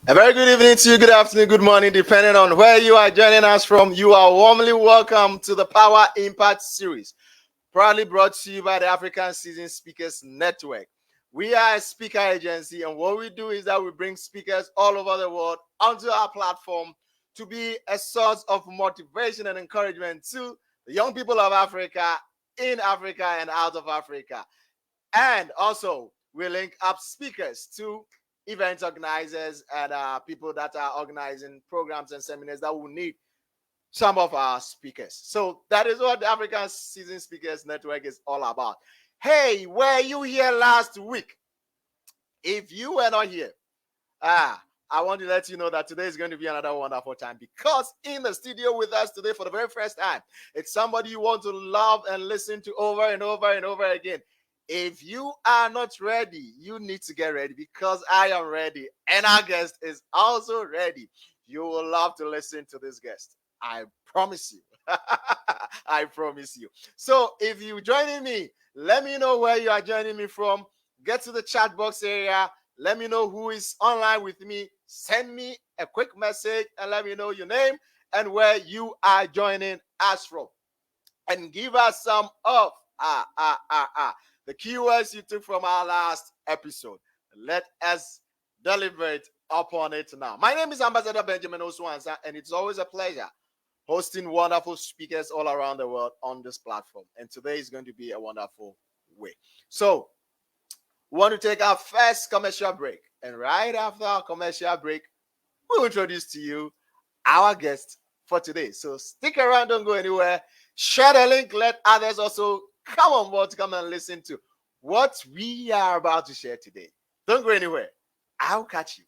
A very good evening to you, good afternoon, good morning, depending on where you are joining us from. You are warmly welcome to the Power Impact Series, proudly brought to you by the African Seasoned Speakers Network. We are a speaker agency, and what we do is that we bring speakers all over the world onto our platform to be a source of motivation and encouragement to the young people of Africa, in Africa, and out of Africa. And also, we link up speakers to event organizers and people that are organizing programs and seminars that will need some of our speakers. So that is what the African Seasoned Speakers Network is all about. Hey, were you here last week? If you were not here, I want to let you know that today is going to be another wonderful time, because in the studio with us today for the very first time, it's somebody you want to love and listen to over and over and over again. If you are not ready, you need to get ready, because I am ready and our guest is also ready. You will love to listen to this guest. I promise you. I promise you. So if you're joining me, let me know where you are joining me from. Get to the chat box area. Let me know who is online with me. Send me a quick message and let me know your name and where you are joining us from. And give us some of the keywords you took from our last episode. Let us deliberate upon it now. My name is Ambassador Benjamin Oswansa, and it's always a pleasure hosting wonderful speakers all around the world on this platform. And today is going to be a wonderful way. So, we want to take our first commercial break. And right after our commercial break, we'll introduce to you our guest for today. So stick around, don't go anywhere. Share the link, let others also come on board to come and listen to what we are about to share today. Don't go anywhere. I'll catch you.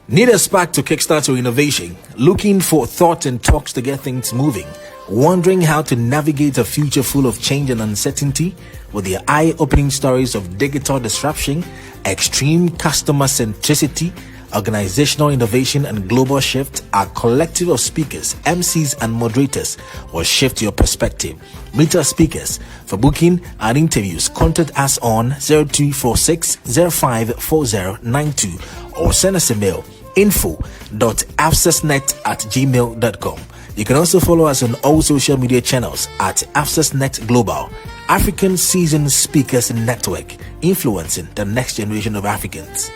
Need a spark to kickstart your innovation? Looking for thought and talks to get things moving? Wondering how to navigate a future full of change and uncertainty? With the eye-opening stories of digital disruption, extreme customer centricity, organizational innovation, and global shift, our collective of speakers, MCs, and moderators will shift your perspective. Meet our speakers. For booking and interviews, contact us on 0246 054092 or send us a mail info.afsesnet@gmail.com. You can also follow us on all social media channels at AfsesNet Global, African Seasoned Speakers Network, influencing the next generation of Africans.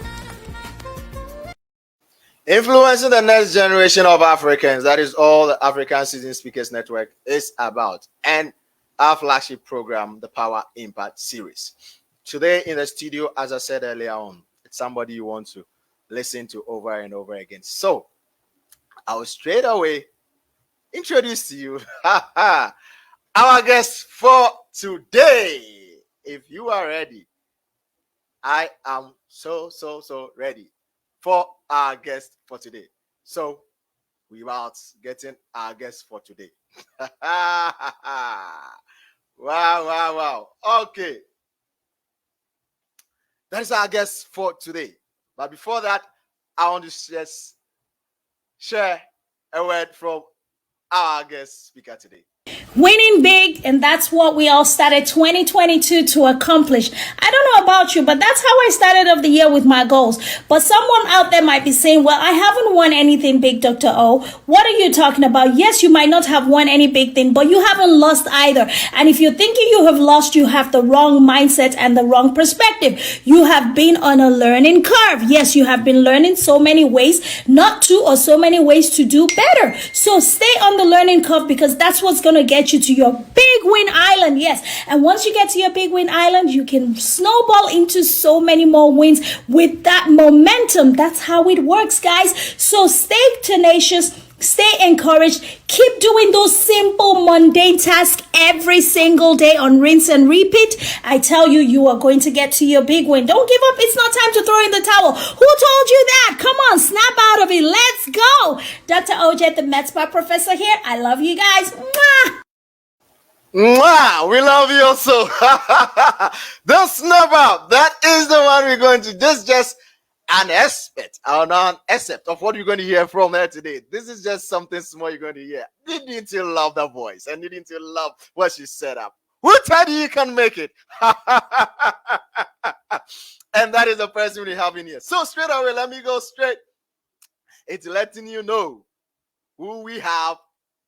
Influencing the next generation of Africans. That is all the African Seasoned Speakers Network is about. And our flagship program, the Power Impact Series. Today in the studio, as I said earlier on, it's somebody you want to listen to over and over again. So I'll straight away introduce to you our guest for today. If you are ready, I am so ready for our guest for today. So we are getting our guest for today. Wow. Okay. That is our guest for today. But before that, I want to just share a word from our guest speaker today. Winning big, and that's what we all started 2022 to accomplish. I don't know about you, but that's how I started off the year with my goals. But someone out there might be saying, well, I haven't won anything big, Dr. O. What are you talking about? Yes, you might not have won any big thing, but you haven't lost either. And if you're thinking you have lost, you have the wrong mindset and the wrong perspective. You have been on a learning curve. Yes, you have been learning so many ways not to, or so many ways to do better. So stay on the learning curve, because that's what's going to get you to your big win island. Yes. And once you get to your big win island, you can snowball into so many more wins with that momentum. That's how it works, guys. So stay tenacious, stay encouraged, keep doing those simple, mundane tasks every single day on rinse and repeat. I tell you, you are going to get to your big win. Don't give up. It's not time to throw in the towel. Who told you that? Come on, snap out of it. Let's go. Dr. OJ, the Med Spa professor here. I love you guys. Mwah! Mwah! We love you also. The snap up. That is the one we're going to. This is just an aspect or an aspect of what you're going to hear from her today. This is just something small you're going to hear. You need to love the voice and you need to love what she set up. Who told you you can make it? And that is the person we have in here. So straight away, let me go straight. It's letting you know who we have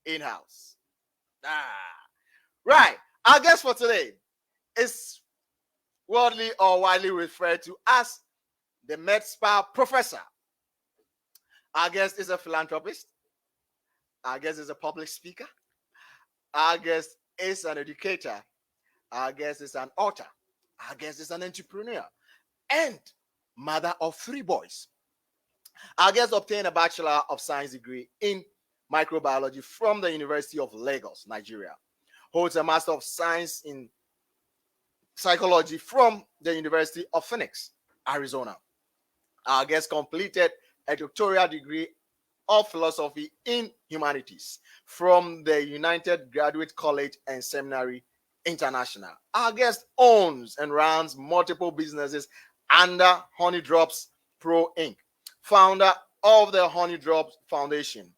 in house. Right. Our guest for today is worldly or widely referred to as the MedSpa professor. Our guest is a philanthropist. Our guest is a public speaker. Our guest is an educator. Our guest is an author. Our guest is an entrepreneur and mother of 3 boys. Our guest obtained a Bachelor of Science degree in microbiology from the University of Lagos, Nigeria. Holds a Master of Science in psychology from the University of Phoenix, Arizona. Our guest completed a doctoral degree of philosophy in humanities from the United Graduate College and Seminary International. Our guest owns and runs multiple businesses under Honey Drops Pro Inc., founder of the Honey Drops Foundation,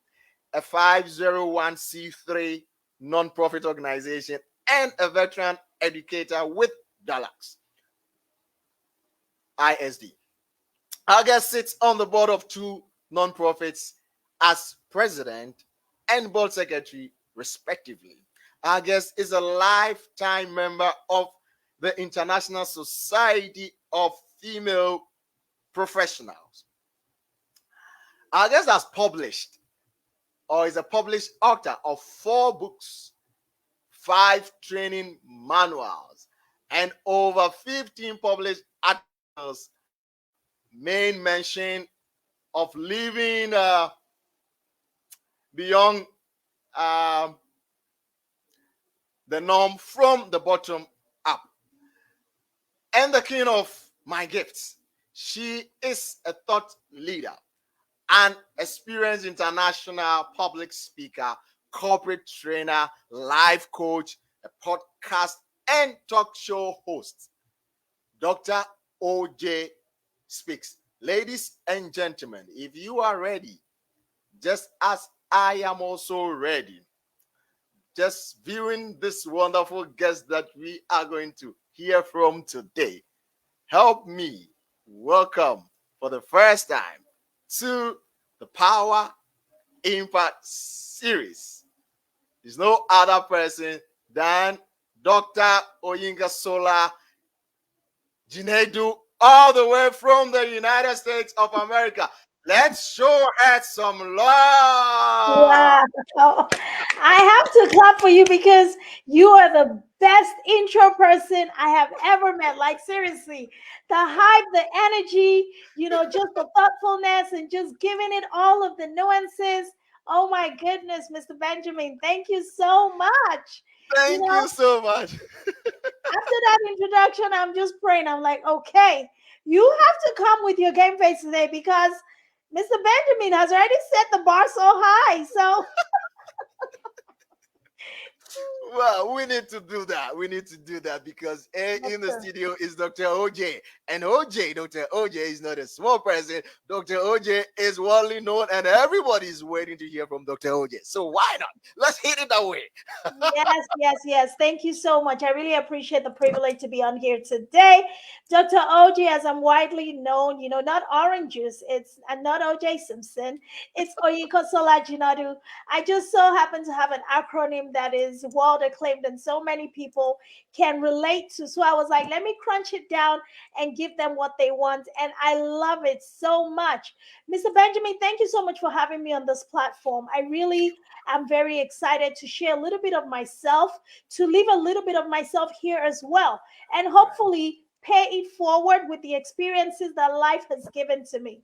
a 501c3 non-profit organization, and a veteran educator with Dalax ISD. Our guest sits on the board of 2 non-profits as president and board secretary, respectively. Our guest is a lifetime member of the International Society of Female Professionals. Our guest has published or is a published author of 4 books, 5 training manuals, and over 15 published articles. Main mention of living beyond the norm from the bottom up. And the king of my gifts. She is a thought leader, an experienced international public speaker, corporate trainer, life coach, a podcast and talk show host. Dr. OJ Speaks. Ladies and gentlemen, if you are ready, just as I am also ready, just viewing this wonderful guest that we are going to hear from today, help me welcome for the first time to the Power Impact series. There's no other person than Dr. Oyinkansola Jinadu, all the way from the United States of America. Let's show her some love. Wow. I have to clap for you because you are the best intro person I have ever met. Like, seriously, the hype, the energy, just the thoughtfulness and just giving it all of the nuances. Oh my goodness, Mr. Benjamin, thank you so much. Thank you so much. After that introduction, I'm just praying. I'm like, okay, you have to come with your game face today because Mr. Benjamin has already set the bar so high. So Well, we need to do that. We need to do that because in the studio is Dr. OJ. And Dr. OJ is not a small person. Dr. OJ is widely known and everybody is waiting to hear from Dr. OJ. So why not? Let's hit it that way. Yes. Thank you so much. I really appreciate the privilege to be on here today. Dr. OJ, as I'm widely known, not orange juice. It's not OJ Simpson. It's Oyinkansola Jinadu. I just so happen to have an acronym that is world acclaimed and so many people can relate to. So I was like, let me crunch it down and give them what they want. And I love it so much. Mr. Benjamin, thank you so much for having me on this platform. I really am very excited to share a little bit of myself, to leave a little bit of myself here as well, and hopefully pay it forward with the experiences that life has given to me.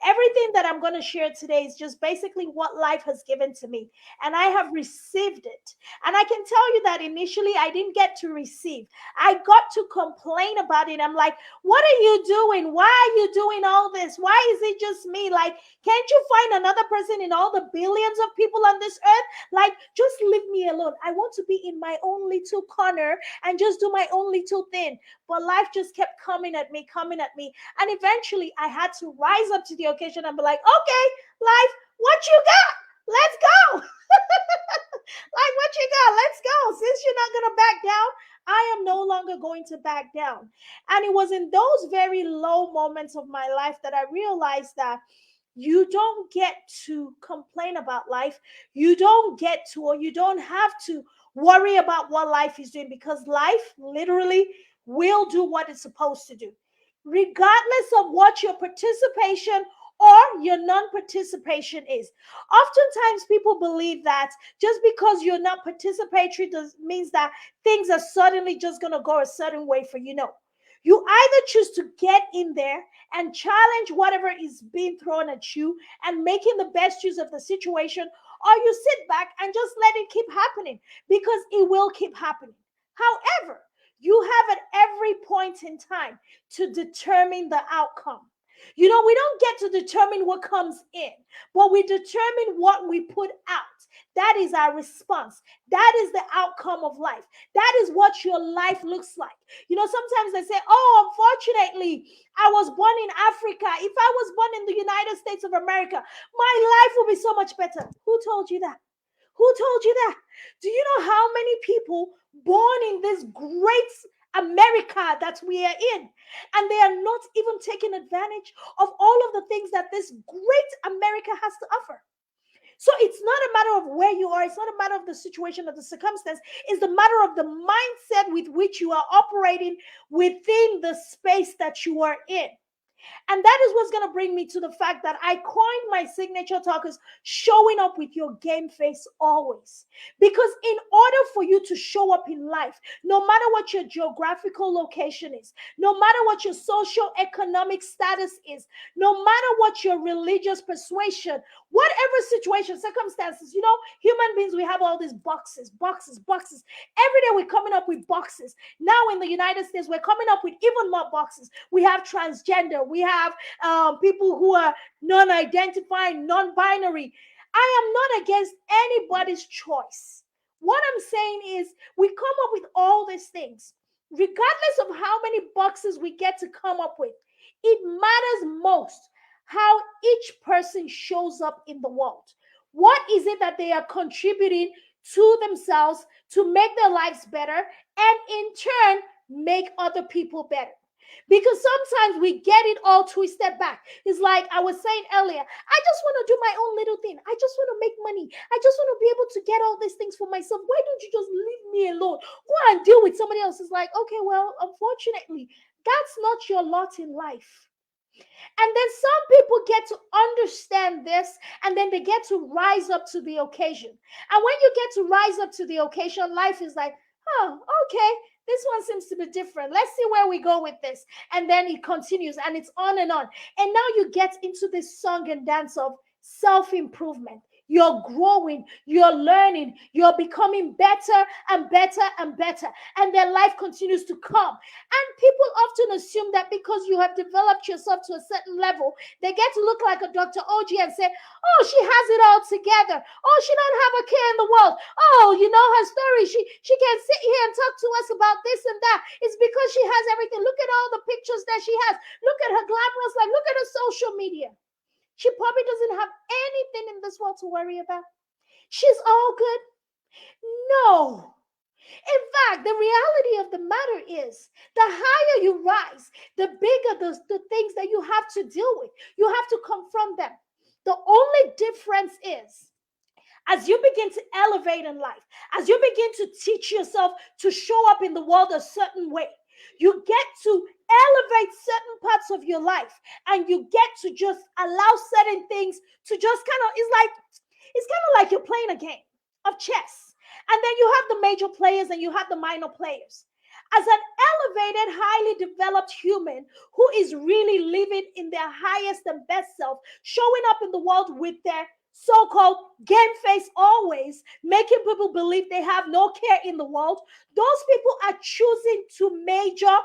Everything that I'm going to share today is just basically what life has given to me, and I have received it. And I can tell you that initially I didn't get to receive. I got to complain about it. I'm like, what are you doing? Why are you doing all this? Why is it just me? Like, can't you find another person in all the billions of people on this earth? Like, just leave me alone. I want to be in my own little corner and just do my own little thing. But life just kept coming at me. And eventually I had to rise up to the occasion and be like, okay, life, what you got? Let's go. Like, what you got? Let's go. Since you're not going to back down, I am no longer going to back down. And it was in those very low moments of my life that I realized that you don't get to complain about life. You don't get to, or you don't have to worry about what life is doing, because life literally will do what it's supposed to do, regardless of what your participation or your non-participation is. Oftentimes people believe that just because you're not participatory means that things are suddenly just going to go a certain way for you. No. You either choose to get in there and challenge whatever is being thrown at you and making the best use of the situation, or you sit back and just let it keep happening, because it will keep happening. However, you have at every point in time to determine the outcome. You know, we don't get to determine what comes in, but we determine what we put out. That is our response. That is the outcome of life. That is what your life looks like. You know, sometimes they say, oh, unfortunately, I was born in Africa. If I was born in the United States of America, my life would be so much better. Who told you that? Who told you that? Do you know how many people born in this great America that we are in, and they are not even taking advantage of all of the things that this great America has to offer? So it's not a matter of where you are. It's not a matter of the situation or the circumstance. It's the matter of the mindset with which you are operating within the space that you are in. And that is what's going to bring me to the fact that I coined my signature talk as showing up with your game face always. Because in order for you to show up in life, no matter what your geographical location is, no matter what your socio-economic status is, no matter what your religious persuasion, whatever situation, circumstances, you know, human beings, we have all these boxes. Every day we're coming up with boxes. Now in the United States, we're coming up with even more boxes. We have transgender. We have people who are non-identifying, non-binary. I am not against anybody's choice. What I'm saying is we come up with all these things. Regardless of how many boxes we get to come up with, it matters most how each person shows up in the world. What is it that they are contributing to themselves to make their lives better, and in turn make other people better? Because sometimes we get it all twisted back. It's like I was saying earlier, I just want to do my own little thing. I just want to make money. I just want to be able to get all these things for myself. Why don't you just leave me alone? Go and deal with somebody else. It's like, okay, well, unfortunately, that's not your lot in life. And then some people get to understand this, and then they get to rise up to the occasion. And when you get to rise up to the occasion, life is like, oh, okay, this one seems to be different. Let's see where we go with this. And then it continues, and it's on and on. And now you get into this song and dance of self-improvement. You're growing, you're learning, you're becoming better and better and better. And their life continues to come. And people often assume that because you have developed yourself to a certain level, they get to look like a Dr. OG and say, oh, she has it all together. Oh, she don't have a care in the world. Oh, you know her story. She can sit here and talk to us about this and that. It's because she has everything. Look at all the pictures that she has. Look at her glamorous life. Look at her social media. She probably doesn't have anything in this world to worry about. She's all good. No. In fact, the reality of the matter is the higher you rise, the bigger the things that you have to deal with. You have to confront them. The only difference is as you begin to elevate in life, as you begin to teach yourself to show up in the world a certain way, you get to elevate certain parts of your life, and you get to just allow certain things to just it's kind of like you're playing a game of chess. And then you have the major players and you have the minor players. as an elevated, highly developed human who is really living in their highest and best self, showing up in the world with their so-called game face always, making people believe they have no care in the world, those people are choosing to major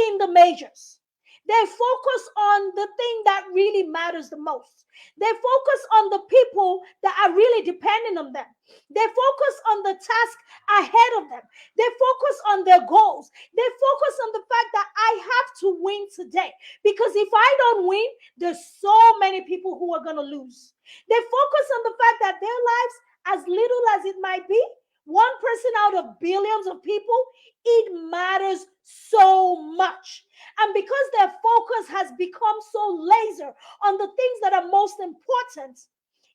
in the majors. They focus on the thing that really matters the most. They focus on the people that are really depending on them. They focus on the task ahead of them. They focus on their goals. They focus on the fact that I have to win today. Because if I don't win, there's so many people who are going to lose. They focus on the fact that their lives, as little as it might be, one person out of billions of people, it matters so much. And because their focus has become so laser on the things that are most important,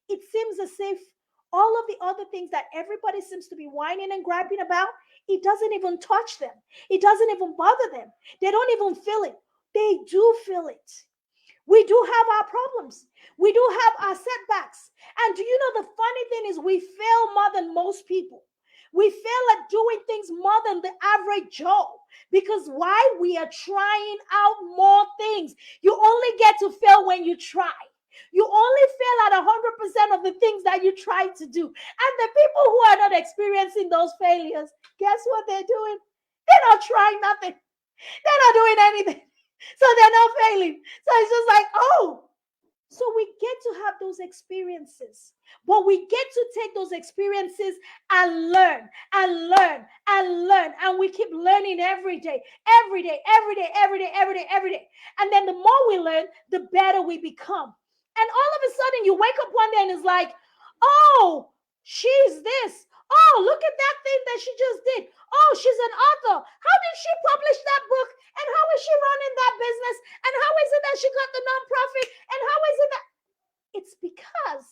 it seems as if all of the other things that everybody seems to be whining and griping about, it doesn't even touch them. It doesn't even bother them. They don't even feel it. They do feel it. We do have our problems. We do have our setbacks. And do you know the funny thing is we fail more than most people. We fail at doing things more than the average Joe. Because why? We are trying out more things. You only get to fail when you try. You only fail at 100% of the things that you try to do. And the people who are not experiencing those failures, guess what they're doing? They're not trying nothing. They're not doing anything. So they're not failing. So it's just like, oh. So we get to have those experiences, but we get to take those experiences and learn and learn and learn. And we keep learning every day, every day, every day, every day, every day, every day. And then the more we learn, the better we become. And all of a sudden you wake up one day and it's like, oh, she's this. Oh, look at that thing that she just did. Oh, she's an author. How did she publish that book? And how is she running that business? And how is it that she got the nonprofit? And how is it that... It's because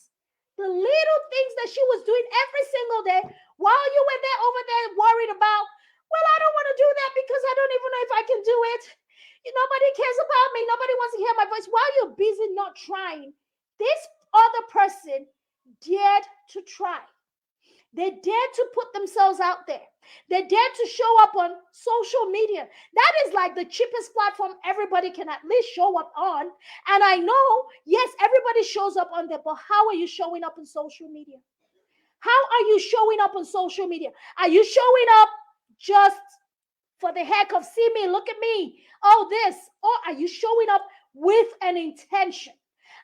the little things that she was doing every single day while you were there over there worried about, well, I don't want to do that because I don't even know if I can do it. Nobody cares about me. Nobody wants to hear my voice. While you're busy not trying, this other person dared to try. They dared to put themselves out there. They dared to show up on social media. That is like the cheapest platform everybody can at least show up on. And I know, yes, everybody shows up on there, but how are you showing up on social media? How are you showing up on social media? Are you showing up just for the heck of, see me, look at me, oh this? Or are you showing up with an intention?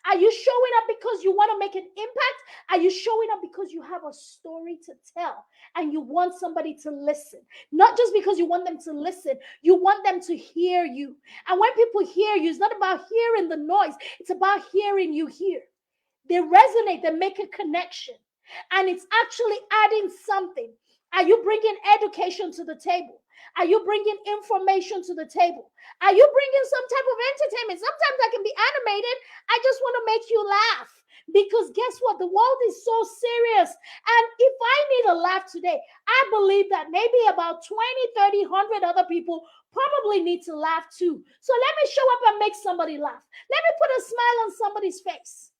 Are you showing up because you want to make an impact? Are you showing up because you have a story to tell and you want somebody to listen? Not just because you want them to listen, you want them to hear you. And when people hear you, it's not about hearing the noise. It's about hearing you hear. They resonate, they make a connection. And it's actually adding something. Are you bringing education to the table? Are you bringing information to the table? Are you bringing some type of entertainment? Sometimes I can be animated. I just want to make you laugh. Because guess what? The world is so serious. And if I need a laugh today, I believe that maybe about 20, 30, 100 other people probably need to laugh too. So let me show up and make somebody laugh. Let me put a smile on somebody's face.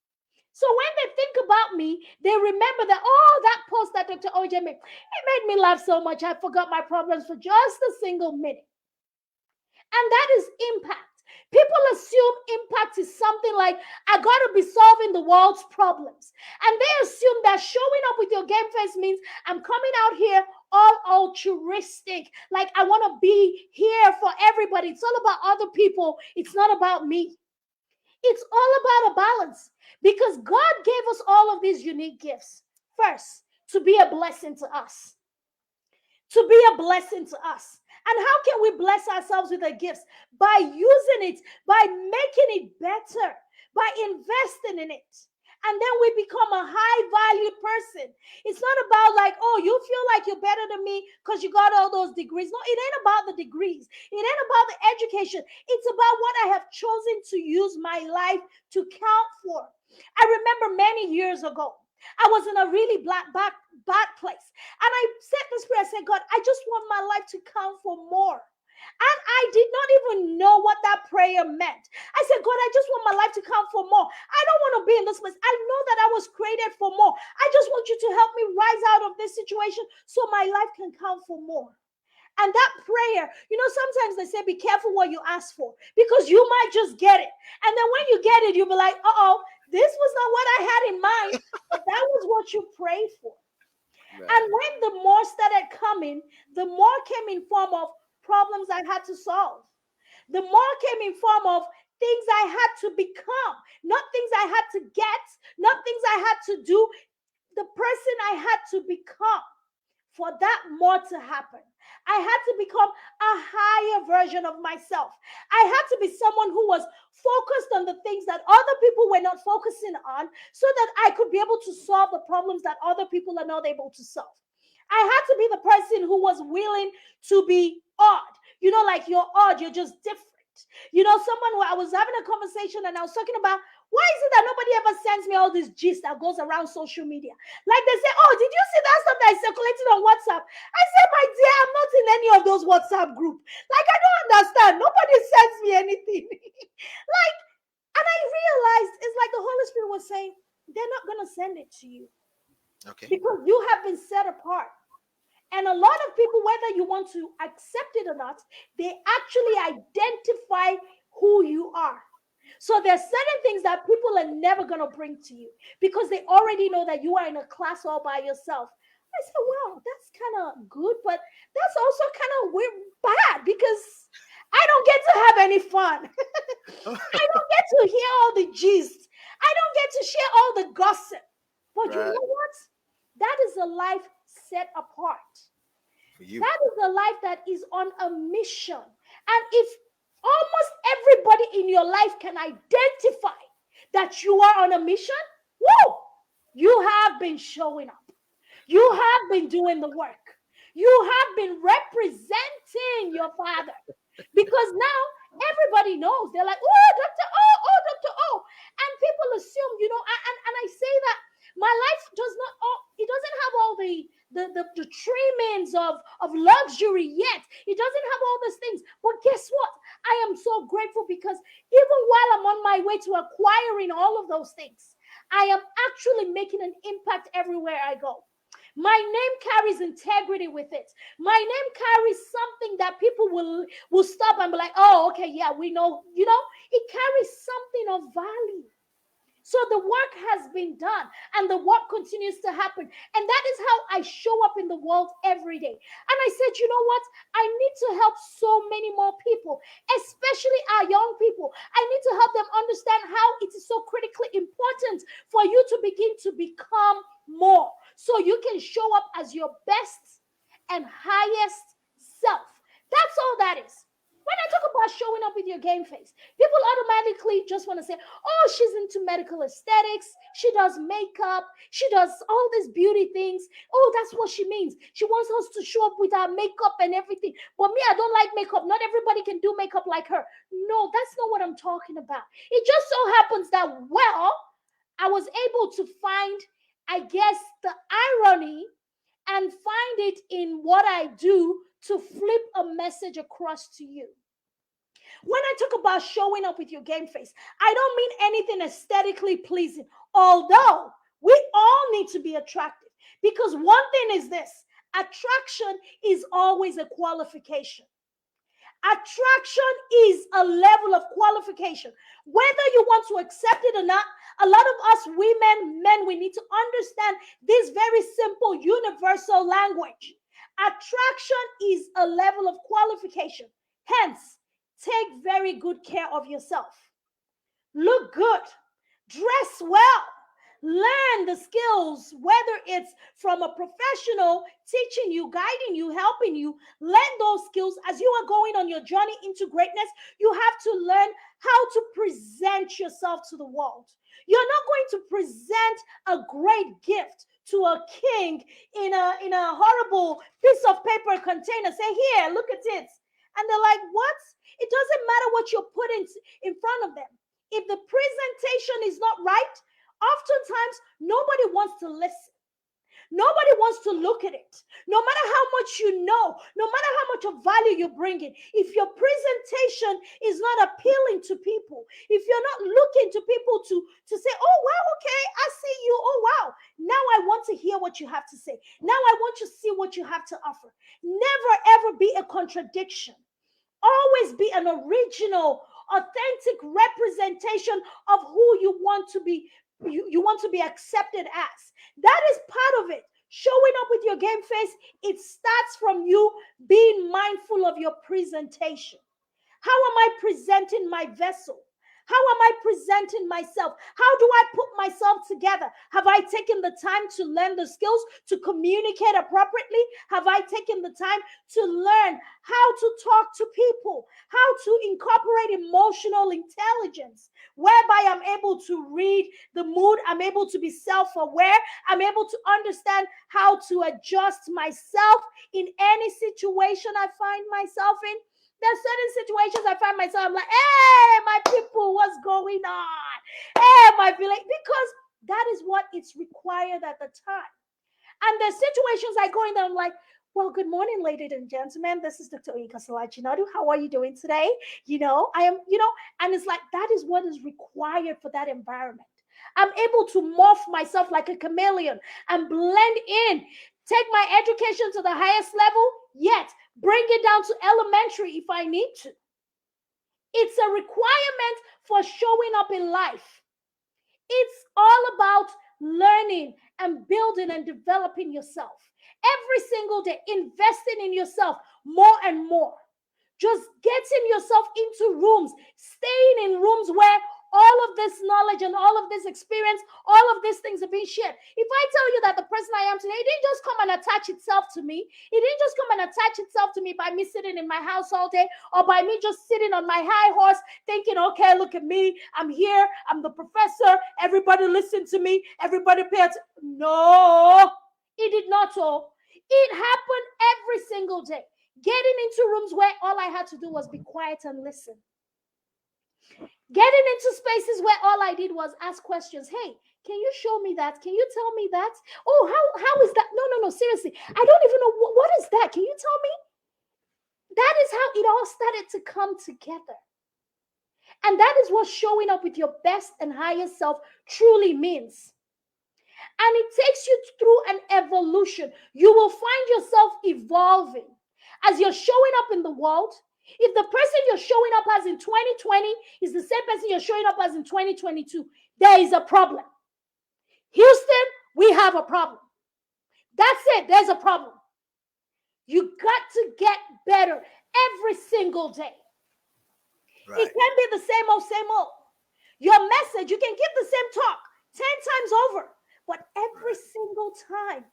So when they think about me, they remember that, oh, that post that Dr. OJ made, it made me laugh so much. I forgot my problems for just a single minute. And that is impact. People assume impact is something like, I got to be solving the world's problems. And they assume that showing up with your game face means I'm coming out here all altruistic. Like I want to be here for everybody. It's all about other people. It's not about me. It's all about a balance because God gave us all of these unique gifts. First, to be a blessing to us. To be a blessing to us. And how can we bless ourselves with our gifts? By using it, by making it better, by investing in it. And then we become a high-valued person. It's not about like, oh, you feel like you're better than me because you got all those degrees. No, it ain't about the degrees. It ain't about the education. It's about what I have chosen to use my life to count for. I remember many years ago, I was in a really bad place. And I said this prayer, I said, God, I just want my life to count for more. And I did not even know what that prayer meant. I said, God, I just want my life to count for more. I don't want to be in this place. I know that I was created for more. I just want you to help me rise out of this situation so my life can count for more. And that prayer, sometimes they say, be careful what you ask for, because you might just get it. And then when you get it, you'll be like, this was not what I had in mind, but that was what you prayed for. Right. And when the more started coming, the more came in form of problems I had to solve. The more came in form of things I had to become, not things I had to get, not things I had to do, the person I had to become. For that more to happen, I had to become a higher version of myself. I had to be someone who was focused on the things that other people were not focusing on, so that I could be able to solve the problems that other people are not able to solve. I had to be the person who was willing to be odd. Like you're odd, you're just different. Someone where I was having a conversation and I was talking about, why is it that nobody ever sends me all this gist that goes around social media? Like they say, oh, did you see that stuff that is circulating on WhatsApp? I said, my dear, I'm not in any of those WhatsApp groups. Like, I don't understand. Nobody sends me anything. And I realized it's like the Holy Spirit was saying, they're not going to send it to you. Okay. Because you have been set apart. And a lot of people, whether you want to accept it or not, they actually identify who you are. So there's certain things that people are never going to bring to you, because they already know that you are in a class all by yourself. I said, wow, that's kind of good, but that's also kind of weird, bad, because I don't get to have any fun. I don't get to hear all the gist. I don't get to share all the gossip. But you know what? That is a life set apart. For you. That is a life that is on a mission. And if almost everybody in your life can identify that you are on a mission, whoa, you have been showing up. You have been doing the work. You have been representing your Father. Because now everybody knows. They're like, oh, Dr. Dr. O. And people assume, and I say that my life it doesn't have all the trimmings of luxury yet. It doesn't have all those things. But guess what? I am so grateful, because even while I'm on my way to acquiring all of those things, I am actually making an impact everywhere I go. My name carries integrity with it. My name carries something that people will stop and be like, oh, okay, yeah, we know. It carries something of value. So the work has been done, and the work continues to happen. And that is how I show up in the world every day. And I said, you know what? I need to help so many more people, especially our young people. I need to help them understand how it is so critically important for you to begin to become more, so you can show up as your best and highest self. That's all that is. When I talk about showing up with your game face, people automatically just want to say, oh, she's into medical aesthetics. She does makeup. She does all these beauty things. Oh, that's what she means. She wants us to show up with our makeup and everything. But me, I don't like makeup. Not everybody can do makeup like her. No, that's not what I'm talking about. It just so happens that, I was able to find, I guess, the irony and find it in what I do to flip a message across to you. When I talk about showing up with your game face, I don't mean anything aesthetically pleasing, although we all need to be attractive. Because one thing is this: attraction is always a qualification. Attraction is a level of qualification. Whether you want to accept it or not, a lot of us men, we need to understand this very simple universal language. Attraction is a level of qualification. Hence, take very good care of yourself. Look good. Dress well. Learn the skills, whether it's from a professional teaching you, guiding you, helping you. Learn those skills as you are going on your journey into greatness. You have to learn how to present yourself to the world. You're not going to present a great gift to a king in a horrible piece of paper container. Say, here, look at it. And they're like, what? It doesn't matter what you're putting in front of them. If the presentation is not right, oftentimes nobody wants to listen. Nobody wants to look at it. No matter how much you know, no matter how much of value you bring in, if your presentation is not appealing to people, if you're not looking to people to say, oh, wow, okay, I see you. Oh, wow. Now I want to hear what you have to say. Now I want to see what you have to offer. Never, ever be a contradiction. Always be an original, authentic representation of who you want to be. You want to be accepted as. That is part of it. Showing up with your game face, it starts from you being mindful of your presentation. How am I presenting my vessel? How am I presenting myself? How do I put myself together? Have I taken the time to learn the skills to communicate appropriately? Have I taken the time to learn how to talk to people? How to incorporate emotional intelligence, whereby I'm able to read the mood, I'm able to be self-aware, I'm able to understand how to adjust myself in any situation I find myself in. There's certain situations I find myself, I'm like, hey, my people, what's going on? Hey, my village, because that is what it's required at the time. And there's situations I go in there, I'm like, well, good morning, ladies and gentlemen. This is Dr. Oyinkansola Jinadu. How are you doing today? I am, and it's like, that is what is required for that environment. I'm able to morph myself like a chameleon and blend in, take my education to the highest level, yet bring it down to elementary if I need to. It's a requirement for showing up in life. It's all about learning and building and developing yourself. Every single day, investing in yourself more and more. Just getting yourself into rooms, staying in rooms where all of this knowledge and all of this experience, all of these things are being shared. If I tell you that the person I am today, it didn't just come and attach itself to me. It didn't just come and attach itself to me by me sitting in my house all day or by me just sitting on my high horse thinking, okay, look at me. I'm here. I'm the professor. Everybody listen to me. Everybody pay attention. No, it did not all. It happened every single day. Getting into rooms where all I had to do was be quiet and listen. Getting into spaces where all I did was ask questions. Hey, can you show me that? Can you tell me that? Oh, how is that? No, seriously. I don't even know. What is that? Can you tell me? That is how it all started to come together. And that is what showing up with your best and highest self truly means. And it takes you through an evolution. You will find yourself evolving as you're showing up in the world. If the person you're showing up as in 2020 is the same person you're showing up as in 2022, there is a problem. Houston, we have a problem. That's it. There's a problem. You got to get better every single day. Right. It can't be the same old. Your message, you can give the same talk 10 times over, but every single time,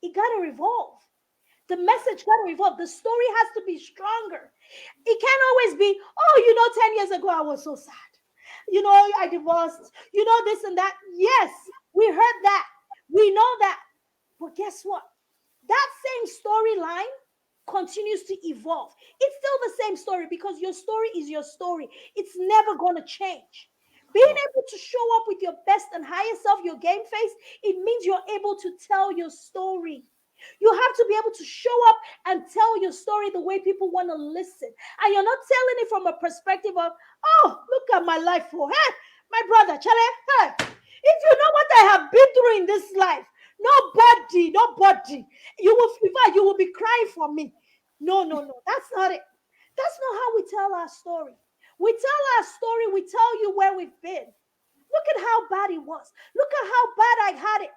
it got to evolve. The message got to evolve. The story has to be stronger. It can't always be, 10 years ago, I was so sad. I divorced, this and that. Yes, we heard that. We know that. But guess what? That same storyline continues to evolve. It's still the same story because your story is your story. It's never going to change. Being able to show up with your best and highest self, your game face, it means you're able to tell your story. You have to be able to show up and tell your story the way people want to listen. And you're not telling it from a perspective of, look at my life for hey, my brother, Charlie. Hey, if you know what I have been through in this life, nobody, you will be crying for me. No, that's not it. That's not how we tell our story. We tell our story, we tell you where we've been. Look at how bad it was. Look at how bad I had it.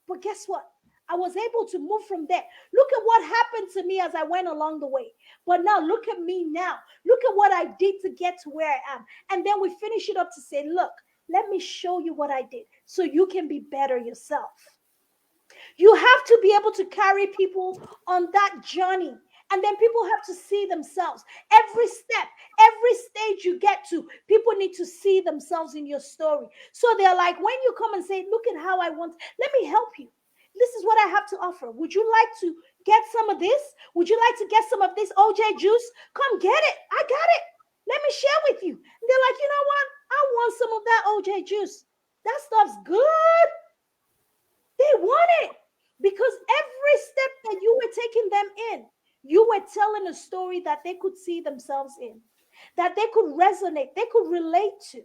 But guess what? I was able to move from there. Look at what happened to me as I went along the way. But now look at me now. Look at what I did to get to where I am. And then we finish it up to say, look, let me show you what I did so you can be better yourself. You have to be able to carry people on that journey. And then people have to see themselves. Every step, every stage you get to, people need to see themselves in your story. So they're like, when you come and say, look at how I want, let me help you. This is what I have to offer. Would you like to get some of this? Would you like to get some of this OJ juice? Come get it. I got it. Let me share with you. And they're like, you know what? I want some of that OJ juice. That stuff's good. They want it. Because every step that you were taking them in, you were telling a story that they could see themselves in, that they could resonate, they could relate to.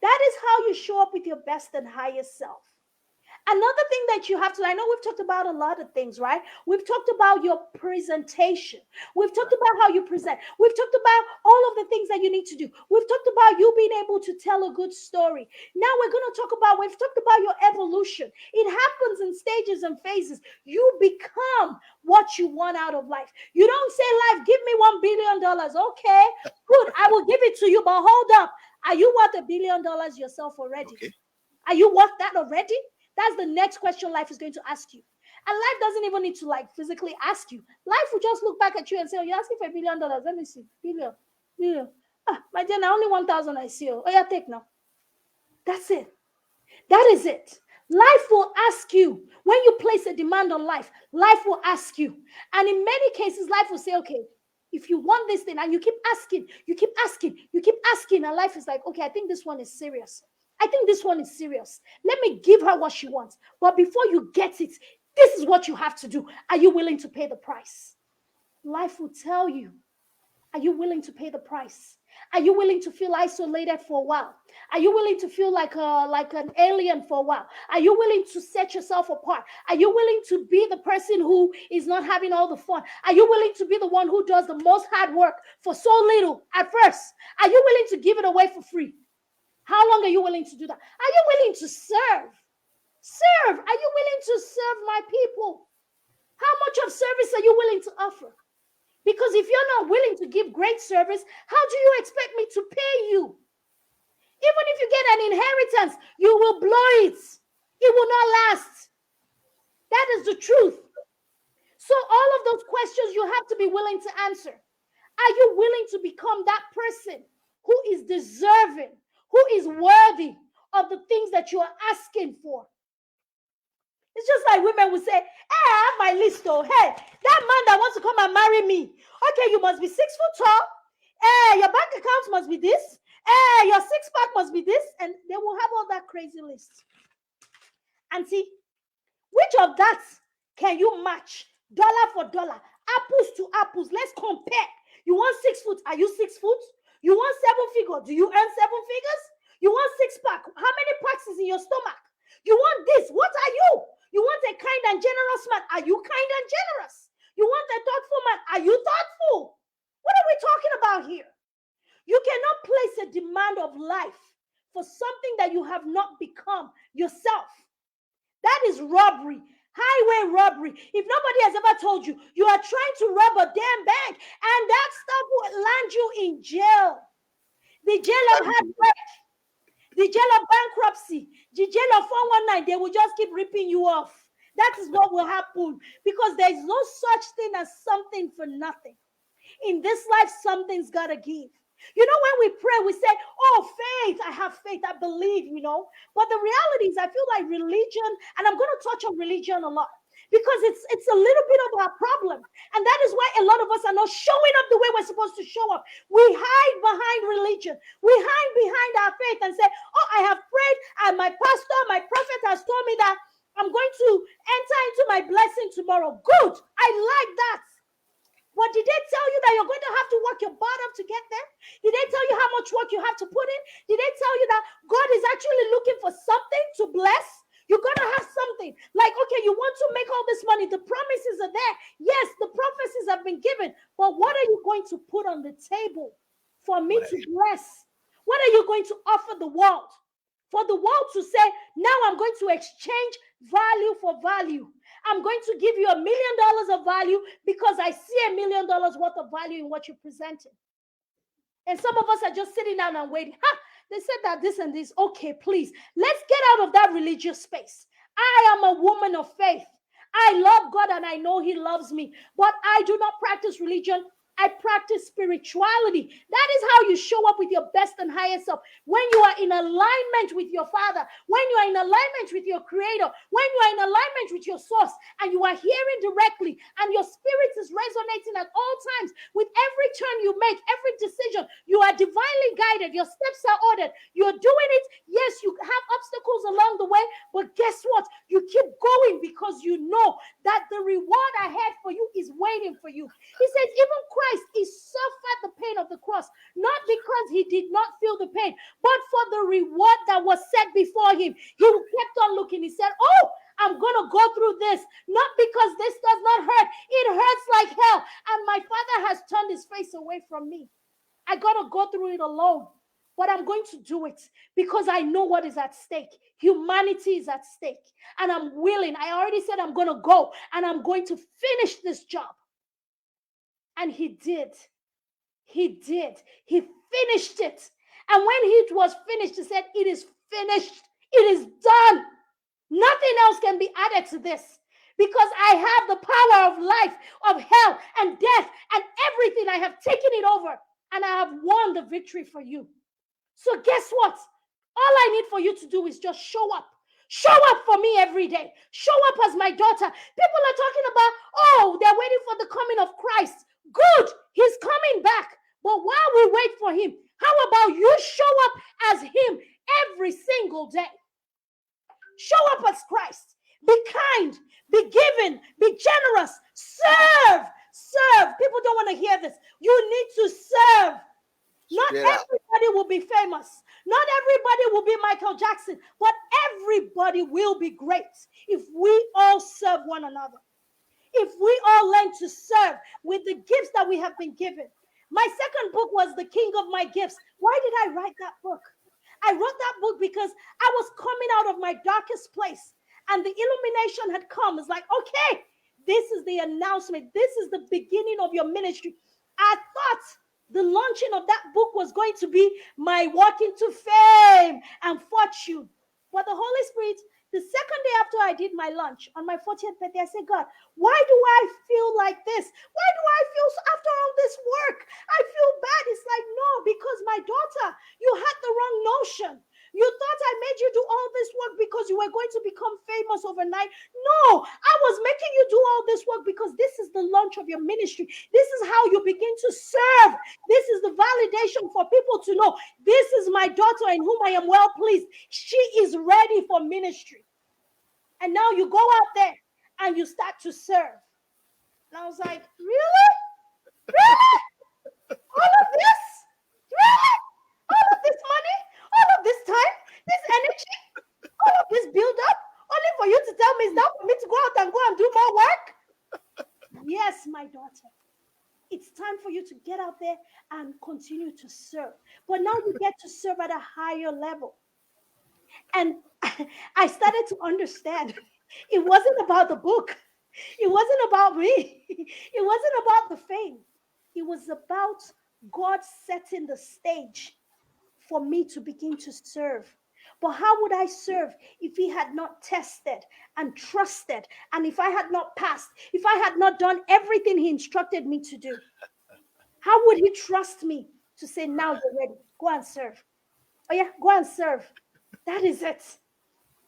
That is how you show up with your best and highest self. Another thing that you have to, I know we've talked about a lot of things, right? We've talked about your presentation. We've talked about how you present. We've talked about all of the things that you need to do. We've talked about you being able to tell a good story. Now we're going to talk about, we've talked about your evolution. It happens in stages and phases. You become what you want out of life. You don't say, life, give me $1 billion. Okay, good. I will give it to you, but hold up. Are you worth $1 billion yourself already? Okay. Are you worth that already? That's the next question life is going to ask you. And life doesn't even need to like physically ask you. Life will just look back at you and say, oh, you're asking for $1 billion. Let me see. Billion. Ah, my dear, now only 1,000 I see. Oh, yeah, take now. That's it. That is it. Life will ask you. When you place a demand on life, life will ask you. And in many cases, life will say, okay, if you want this thing, and you keep asking, and life is like, okay, I think this one is serious. Let me give her what she wants. But before you get it, this is what you have to do. Are you willing to pay the price? Life will tell you. Are you willing to pay the price? Are you willing to feel isolated for a while? Are you willing to feel like an alien for a while? Are you willing to set yourself apart? Are you willing to be the person who is not having all the fun? Are you willing to be the one who does the most hard work for so little at first? Are you willing to give it away for free? How long are you willing to do that? Are you willing to serve? Serve. Are you willing to serve my people? How much of service are you willing to offer? Because if you're not willing to give great service, how do you expect me to pay you? Even if you get an inheritance, you will blow it. It will not last. That is the truth. So all of those questions you have to be willing to answer. Are you willing to become that person who is deserving, who is worthy of the things that you are asking for? It's just like women will say, hey, I have my list, oh, hey, that man that wants to come and marry me, okay, you must be 6 foot tall, hey, your bank account must be this, hey, your six-pack must be this, and they will have all that crazy list. And see, which of that can you match dollar for dollar, apples to apples? Let's compare. You want 6 foot, are you 6 foot? You want 7 figures, do you earn 7 figures? You want six-pack, how many packs is in your stomach? You want this, what are you? You want a kind and generous man. Are you kind and generous? You want a thoughtful man. Are you thoughtful? What are we talking about here? You cannot place a demand of life for something that you have not become yourself. That is robbery, highway robbery. If nobody has ever told you, you are trying to rob a damn bank, and that stuff will land you in jail. The jail of hard work. The jail of bankruptcy, the jail of 419, they will just keep ripping you off. That is what will happen, because there is no such thing as something for nothing. In this life, something's got to give. You know, when we pray, we say, oh, faith, I have faith, I believe, you know. But the reality is, I feel like religion, and I'm going to touch on religion a lot, because it's a little bit of a problem. And that is why a lot of us are not showing up the way we're supposed to show up. We hide behind religion. We hide behind our faith and say, oh, I have prayed, and my pastor, my prophet has told me that I'm going to enter into my blessing tomorrow. Good. I like that. But did they tell you that you're going to have to work your butt up to get there? Did they tell you how much work you have to put in? Did they tell you that God is actually looking for something to bless? You're going to have something. Like, okay, you want to make all this money. The promises are there. Yes, the prophecies have been given. But what are you going to put on the table for me to bless? What are you going to offer the world? For the world to say, now I'm going to exchange value for value. I'm going to give you $1 million of value because I see $1 million worth of value in what you're presenting. And some of us are just sitting down and waiting. They said that this and this. Okay, please, let's get out of that religious space. I am a woman of faith. I love God and I know He loves me, but I do not practice religion I practice spirituality. That is how you show up with your best and highest self. When you are in alignment with your Father, when you are in alignment with your Creator, when you are in alignment with your source, and you are hearing directly, and your spirit is resonating at all times with every turn you make, every decision, you are divinely guided. Your steps are ordered. You're doing it. Yes, you have obstacles along the way, but guess what? You keep going because you know that the reward ahead for you is waiting for you. He says, even Christ, he suffered the pain of the cross, not because he did not feel the pain, but for the reward that was set before him. He kept on looking. He said, oh, I'm going to go through this, not because this does not hurt. It hurts like hell. And my Father has turned his face away from me. I got to go through it alone. But I'm going to do it because I know what is at stake. Humanity is at stake. And I'm willing. I already said I'm going to go and I'm going to finish this job. And he did. He did. He finished it. And when it was finished, he said, it is finished. It is done. Nothing else can be added to this because I have the power of life, of hell and death and everything. I have taken it over and I have won the victory for you. So guess what? All I need for you to do is just show up. Show up for me every day. Show up as my daughter. People are talking about, oh, they're waiting for the coming of Christ. Good. He's coming back. But while we wait for him, how about you show up as him every single day? Show up as Christ. Be kind. Be giving. Be generous. Serve. Serve. People don't want to hear this. You need to serve. Not everybody will be famous. Not everybody will be Michael Jackson. But everybody will be great if we all serve one another. If we all learn to serve with the gifts that we have been given. My second book was The King of My Gifts. Why did I write that book? I wrote that book because I was coming out of my darkest place and the illumination had come. It's like, okay, this is the announcement. This is the beginning of your ministry. I thought the launching of that book was going to be my walk into fame and fortune. But the Holy Spirit, the second day after I did my launch on my 40th birthday, I said, God, why do I feel like this? Why do I feel so, after all this work? I feel bad. It's like, no, because my daughter, you had the wrong notion. You thought I made you do all this work because you were going to become famous overnight. No, I was making you do all this work because this is the launch of your ministry. This is how you begin to serve. This is the validation for people to know this is my daughter in whom I am well pleased. She is ready for ministry. And now you go out there and you start to serve. And I was like, really? Really? All of this? Really? All of this money? All of this time? This energy? All of this build up? Only for you to tell me it's not for me to go out and go and do more work? Yes, my daughter. It's time for you to get out there and continue to serve. But now you get to serve at a higher level. And I started to understand it wasn't about the book. It wasn't about me. It wasn't about the fame. It was about God setting the stage for me to begin to serve. But how would I serve if he had not tested and trusted, and if I had not passed, if I had not done everything he instructed me to do? How would he trust me to say, now you're ready, go and serve? Oh yeah, go and serve. That is it.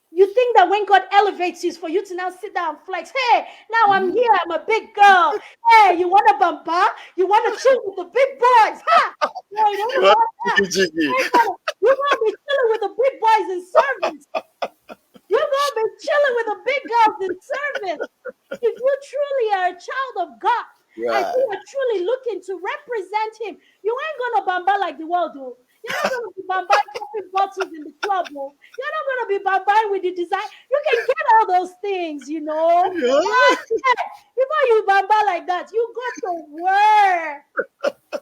You think that when God elevates you, is for you to now sit down and flex. Hey, now I'm here. I'm a big girl. Hey, you want to bamba? You want to chill with the big boys? Huh? No, you don't want that. You're going to be chilling with the big boys in service. You're going to be chilling with the big girls in service. If you truly are a child of God, and you are truly looking to represent him, you ain't going to bamba like the world do. You're not going to be bambaing coffee bottles in the club. Oh. You're not going to be bambaing with the design. You can get all those things, you know. Yeah. Before you bamba like that, you got to work.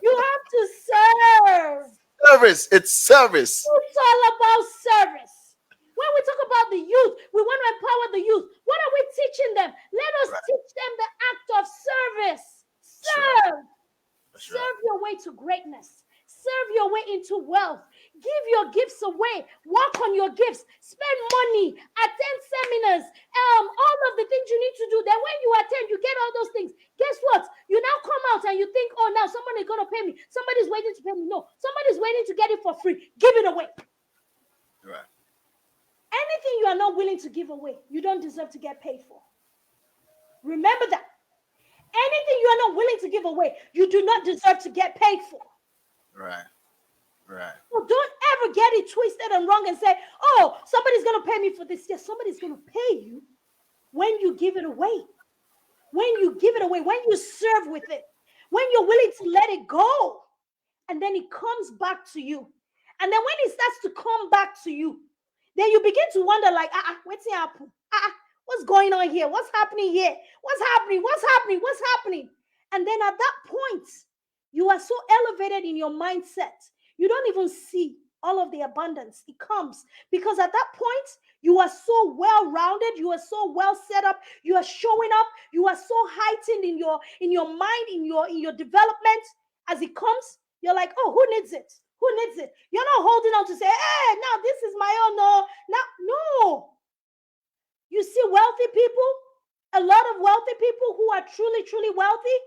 You have to serve. Service. It's service. It's all about service. When we talk about the youth, we want to empower the youth. What are we teaching them? Let us teach them the act of service. Serve. Serve your way to greatness. Serve your way into wealth. Give your gifts away. Work on your gifts. Spend money. Attend seminars. All of the things you need to do. Then when you attend, you get all those things. Guess what? You now come out and you think, oh, now someone is going to pay me. Somebody's waiting to pay me. No, somebody's waiting to get it for free. Give it away. Right. Anything you are not willing to give away, you don't deserve to get paid for. Remember that. Anything you are not willing to give away, you do not deserve to get paid for. Right. Right. So don't ever get it twisted and wrong and say, oh, somebody's going to pay me for this. Yes, somebody's going to pay you when you give it away. When you give it away, when you serve with it, when you're willing to let it go, and then it comes back to you. And then when it starts to come back to you, then you begin to wonder like, what's happening? What's going on here? What's happening here? What's happening? What's happening? What's happening? And then at that point, you are so elevated in your mindset, you don't even see all of the abundance. It comes because at that point, you are so well-rounded, you are so well set up, you are showing up, you are so heightened in your mind, in your development. As it comes, you're like, oh, who needs it? Who needs it? You're not holding on to say, hey, now this is my own. No. You see wealthy people, a lot of wealthy people who are truly, truly wealthy,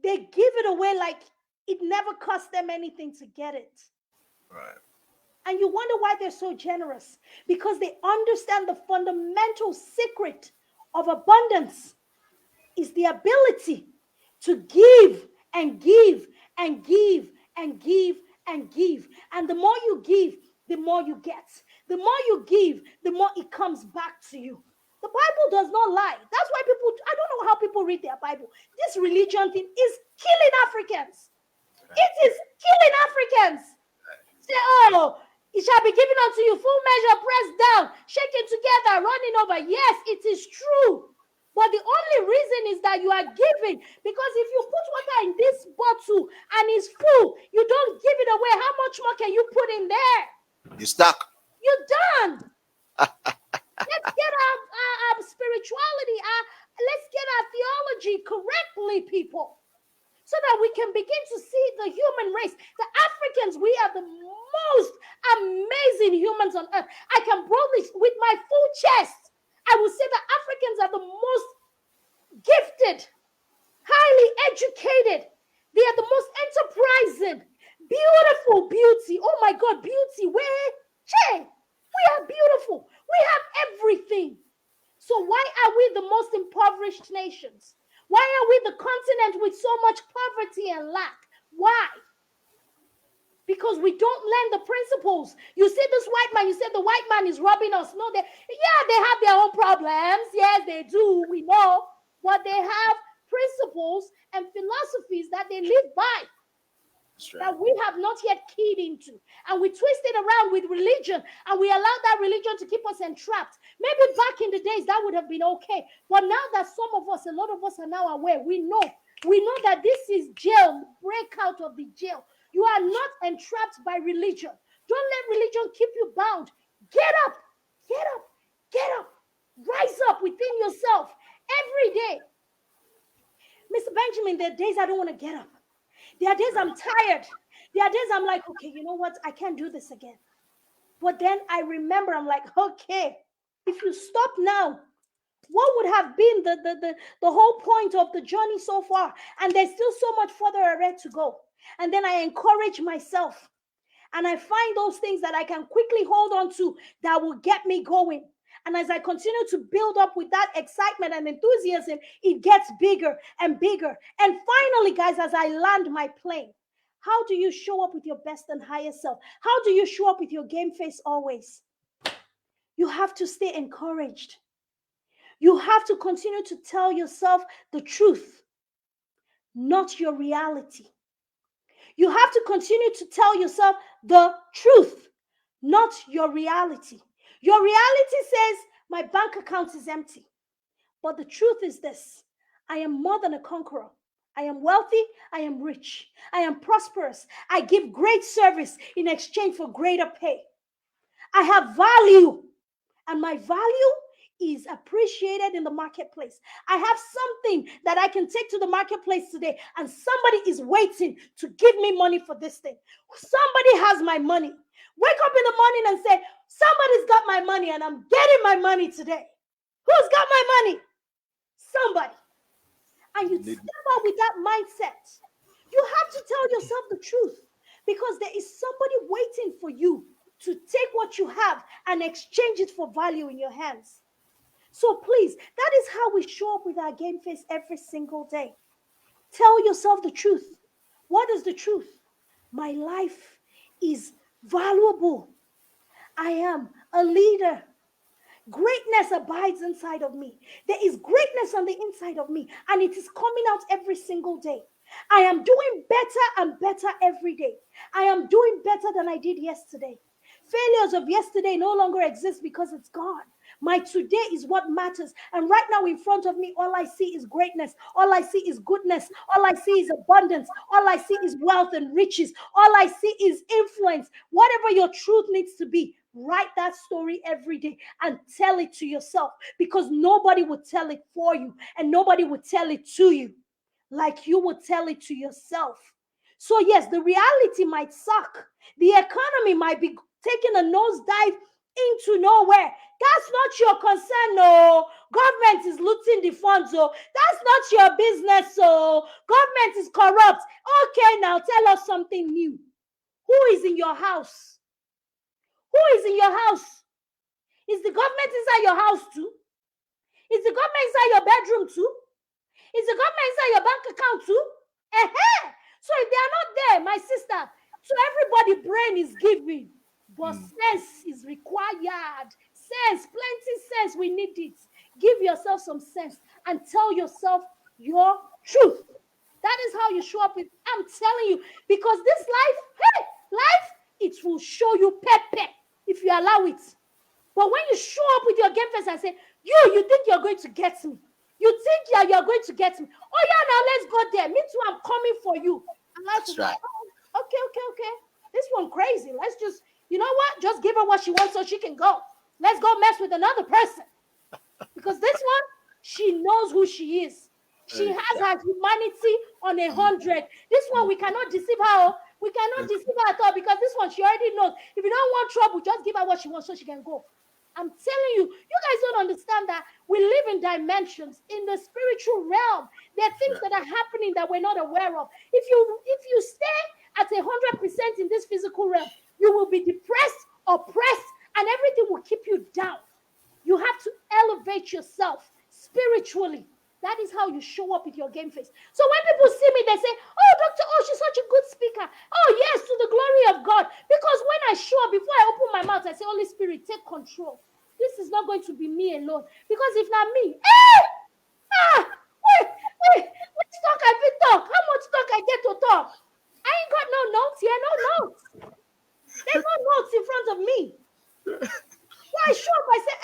they give it away like it never cost them anything to get it. Right. And you wonder why they're so generous, because they understand the fundamental secret of abundance is the ability to give and give and give and give and give. And the more you give, the more you get. The more you give, the more it comes back to you. The Bible does not lie. That's why people, I don't know how people read their Bible. This religion thing is killing Africans. It is killing Africans. Say, oh, it shall be given unto you, full measure, pressed down, shaken together, running over. Yes, it is true. But the only reason is that you are giving. Because if you put water in this bottle and it's full, you don't give it away. How much more can you put in there? You're stuck. You're done. Let's get our spirituality, let's get our theology correctly, people. So that we can begin to see the human race. The Africans, we are the most amazing humans on earth. I can boldly, with my full chest, I will say that Africans are the most gifted, highly educated. They are the most enterprising, beautiful beauty. Oh my God, beauty. We are beautiful. We have everything. So why are we the most impoverished nations? Why are we the continent with so much poverty and lack? Why? Because we don't learn the principles. You see this white man, you said the white man is robbing us. No, they have their own problems. Yes, they do, we know. But they have principles and philosophies that they live by. Right. That we have not yet keyed into. And we twist it around with religion, and we allow that religion to keep us entrapped. Maybe back in the days that would have been okay. But now that some of us, a lot of us are now aware, we know that this is jail, break out of the jail. You are not entrapped by religion. Don't let religion keep you bound. Get up, get up, get up. Rise up within yourself every day. Mr. Benjamin, there are days I don't want to get up. There are days I'm tired. There are days I'm like, okay, you know what? I can't do this again. But then I remember, I'm like, okay, if you stop now, what would have been the whole point of the journey so far? And there's still so much further ahead to go. And then I encourage myself. And I find those things that I can quickly hold on to that will get me going. And as I continue to build up with that excitement and enthusiasm, it gets bigger and bigger. And finally, guys, as I land my plane, how do you show up with your best and highest self? How do you show up with your game face always? You have to stay encouraged. You have to continue to tell yourself the truth, not your reality. You have to continue to tell yourself the truth, not your reality. Your reality says, my bank account is empty. But the truth is this: I am more than a conqueror. I am wealthy. I am rich. I am prosperous. I give great service in exchange for greater pay. I have value, and my value is appreciated in the marketplace. I have something that I can take to the marketplace today, and somebody is waiting to give me money for this thing. Somebody has my money. Wake up in the morning and say, somebody's got my money and I'm getting my money today. Who's got my money? Somebody. and you step out with that mindset. You have to tell yourself the truth, because there is somebody waiting for you to take what you have and exchange it for value in your hands. So please, that is how we show up with our game face every single day. Tell yourself the truth. What is the truth? My life is valuable. I am a leader. Greatness abides inside of me. There is greatness on the inside of me, and it is coming out every single day. I am doing better and better every day. I am doing better than I did yesterday. Failures of yesterday no longer exist because it's gone. My today is what matters. And right now in front of me, all I see is greatness. All I see is goodness. All I see is abundance. All I see is wealth and riches. All I see is influence. Whatever your truth needs to be, write that story every day and tell it to yourself, because nobody would tell it for you and nobody would tell it to you like you would tell it to yourself. So yes, the reality might suck. The economy might be taking a nosedive into nowhere. That's not your concern. No, government is looting the funds. So that's not your business. So government is corrupt. Okay, now tell us something new. Who is in your house? Who is in your house? Is the government inside your house too? Is the government inside your bedroom too? Is the government inside your bank account too? So if they are not there, my sister, so everybody brain is giving, but sense is required. Sense, plenty sense, we need it. Give yourself some sense and tell yourself your truth. That is how you show up with, I'm telling you, because this life, it will show you pepe if you allow it. But when you show up with your game face and say, you think you're going to get me. You think you're going to get me. Oh yeah, now let's go there. Me too, I'm coming for you. That's right. Okay. This one crazy. Let's just, you know what? Just give her what she wants so she can go. Let's go mess with another person. Because this one, she knows who she is. She has her humanity on 100. This one, we cannot deceive her. We cannot deceive her at all, because this one, she already knows. If you don't want trouble, just give her what she wants so she can go. I'm telling you, you guys don't understand that we live in dimensions in the spiritual realm. There are things that are happening that we're not aware of. If you stay at 100% in this physical realm, you will be depressed, oppressed, and everything will keep you down. You have to elevate yourself spiritually. That is how you show up with your game face. So when people see me, they say, oh, Dr. Oh, she's such a good speaker. Oh, yes, to the glory of God. Because when I show up, before I open my mouth, I say, Holy Spirit, take control. This is not going to be me alone. Because if not me, let's talk, I fit talk. How much talk I get to talk? I ain't got no notes here, no notes. There's no notes in front of me. Why show up? I say,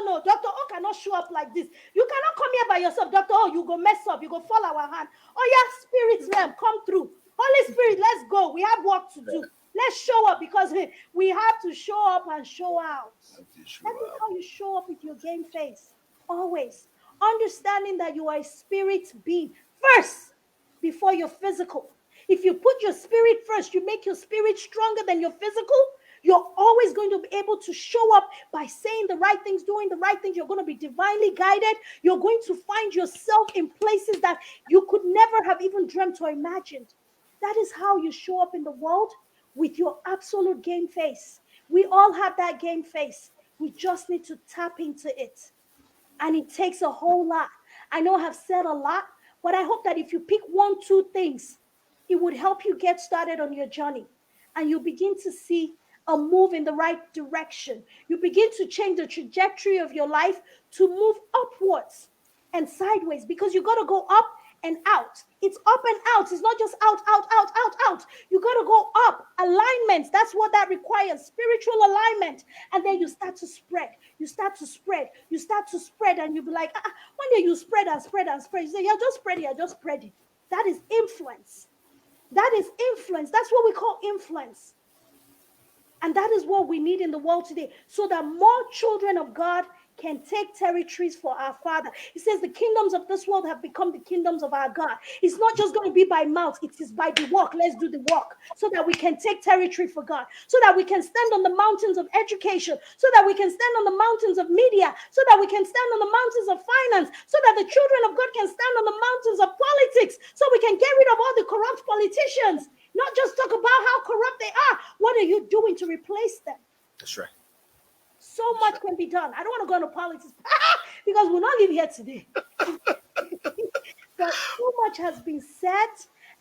no. Dr. O cannot show up like this. You cannot come here by yourself. Dr. O, you go mess up. You go fall our hand. Oh, yeah, spirit realm, come through. Holy Spirit, let's go. We have work to do. Let's show up, because we have to show up and show out. That is how you show up with your game face. Always. Understanding that you are a spirit being first before your physical. If you put your spirit first, you make your spirit stronger than your physical, you're always going to be able to show up by saying the right things, doing the right things. You're going to be divinely guided. You're going to find yourself in places that you could never have even dreamt or imagined. That is how you show up in the world, with your absolute game face. We all have that game face. We just need to tap into it. And it takes a whole lot. I know I've said a lot, but I hope that if you pick 1, 2 things, it would help you get started on your journey. And you begin to see a move in the right direction. You begin to change the trajectory of your life to move upwards and sideways, because you got to go up and out. It's up and out. It's not just out. You got to go up. Alignment. That's what that requires. Spiritual alignment. And then you start to spread. You start to spread. And you'll be like, one day you spread and spread. You say, you're just spreading. That is influence. That's what we call influence. And that is what we need in the world today, so that more children of God can take territories for our Father. He says the kingdoms of this world have become the kingdoms of our God. It's not just going to be by mouth, it is by the walk. Let's do the walk so that we can take territory for God, so that we can stand on the mountains of education, so that we can stand on the mountains of media, so that we can stand on the mountains of finance, so that the children of God can stand on the mountains of politics, so we can get rid of all the corrupt politicians. Not just talk about how corrupt they are. What are you doing to replace them? That's right. So much can be done. I don't want to go into politics because we'll not live here today. But so much has been said,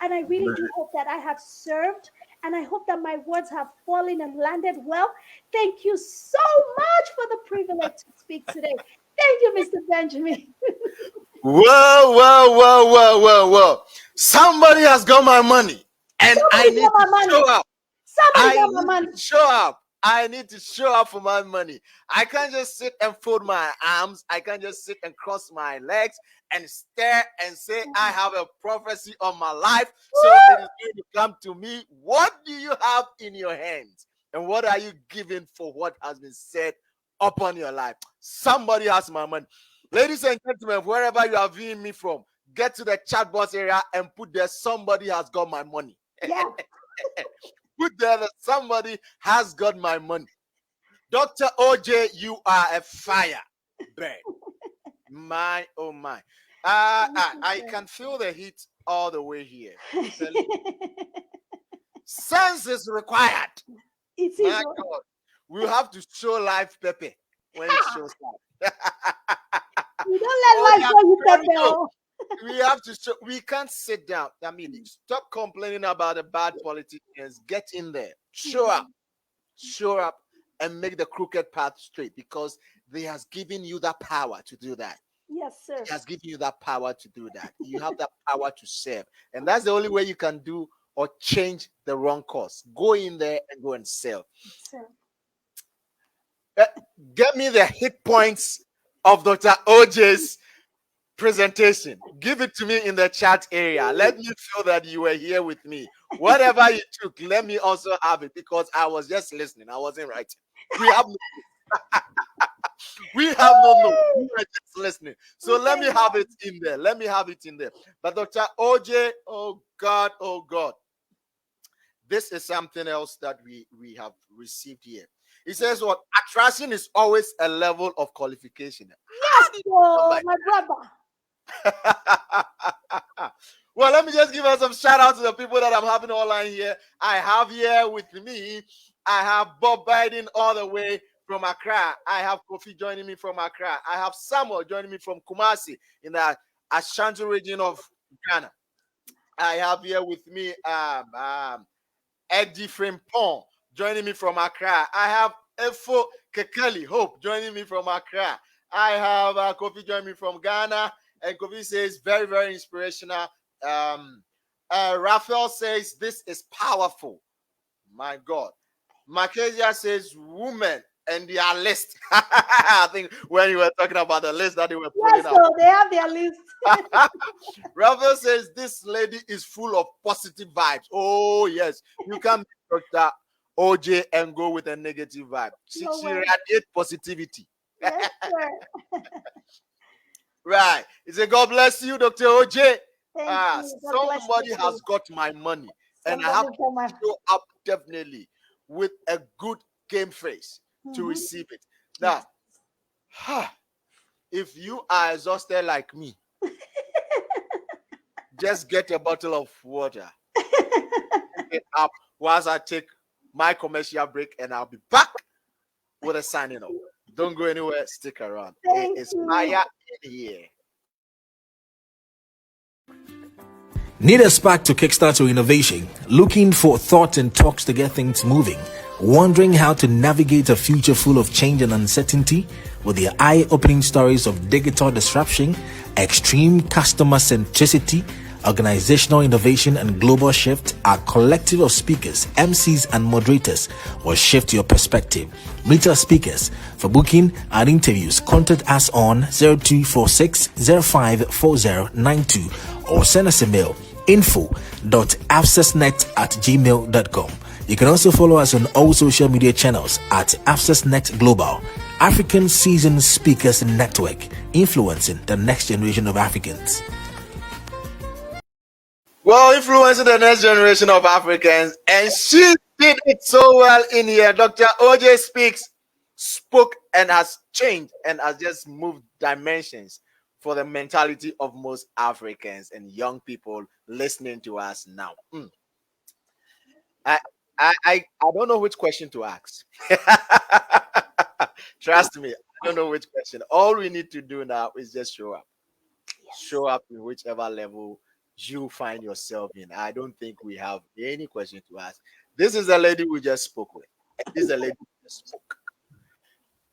and I really do hope that I have served, and I hope that my words have fallen and landed well. Thank you so much for the privilege to speak today. Thank you, Mr. Benjamin. Whoa. Somebody has got my money, and I need to show up. I need to show up for my money. I can't just sit and fold my arms. I can't just sit and cross my legs and stare and say, I have a prophecy on my life, so it is going to come to me. What do you have in your hands? And what are you giving for what has been said upon your life? Somebody has my money. Ladies and gentlemen, wherever you are viewing me from, get to the chat box area and put there, somebody has got my money. Yeah. Put there that somebody has got my money. Dr. OJ, you are a fire bird. My, oh my. I can feel the heat all the way here. Sense is required. My God. We'll have to show live Pepe when it shows up. You don't let life show you Pepe. We have to show, we can't sit down. I mean, stop complaining about the bad politicians. Get in there, show up, and make the crooked path straight, because they has given you that power to do that. Yes, sir. He has given you that power to do that. You have that power to serve, and that's the only way you can do or change the wrong course. Go in there and go and sell. Get me the hit points of Dr. OJ's presentation. Give it to me in the chat area. Let me feel that you were here with me. Whatever you took, let me also have it, because I was just listening. I wasn't writing. We have we were just listening. So let me have it in there. But Dr. OJ, oh God. This is something else that we have received here. He says what? Attraction is always a level of qualification. Yes, my brother. Well, let me just give us some shout out to the people that I'm having online here. I have here with me, I have Bob Biden all the way from Accra. I have Kofi joining me from Accra. I have Samuel joining me from Kumasi in the Ashanti region of Ghana. I have here with me Eddie Frimpong joining me from Accra. I have Efo Kekeli Hope joining me from Accra. I have Kofi joining me from Ghana. And Kofi says, very, very inspirational. Raphael says, this is powerful. My God. Markezia says, women and their list. I think when you were talking about the list that they were putting out. So they have their list. Raphael says, this lady is full of positive vibes. Oh, yes. You can be Dr. OJ and go with a negative vibe. She radiates positivity. Yes, sir. Right. He said, God bless you, Dr. OJ. Somebody has got my money. And I have to show up definitely with a good game face to receive it. Now, if you are exhausted like me, just get a bottle of water. Get up whilst I take my commercial break, and I'll be back with a signing off. Don't go anywhere. Stick around. It is fire in here. Need a spark to kickstart your innovation? Looking for thought and talks to get things moving? Wondering how to navigate a future full of change and uncertainty? With the eye-opening stories of digital disruption, extreme customer centricity, organizational innovation, and global shift, our collective of speakers, MCs, and moderators will shift your perspective. Meet our speakers. For booking and interviews, contact us on 0246 054092 or send us a mail info.abscessnet@gmail.com. You can also follow us on all social media channels at AbscessNet Global. African Seasoned Speakers Network, influencing the next generation of Africans. Well, influencing the next generation of Africans, and she did it so well in here. Dr. OJ spoke and has changed and has just moved dimensions for the mentality of most Africans and young people listening to us now. I, I don't know which question to ask. Trust me, I don't know which question. All we need to do now is just show up. Show up in whichever level you find yourself in. I don't think we have any question to ask. This is the lady we just spoke with. This is the lady who just spoke.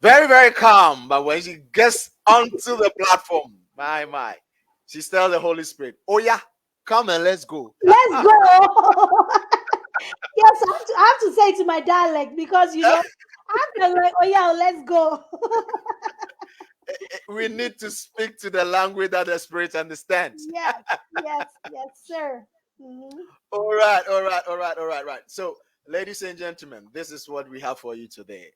Very, very calm, but when she gets onto the platform, my, she tells the Holy Spirit, "Oh yeah, come and let's go." Let's go. Yes, I have to say to my dialect because I'm like, oh yeah, let's go. We need to speak to the language that the Spirit understands. Yes, sir. Mm-hmm. All right. So, ladies and gentlemen, this is what we have for you today.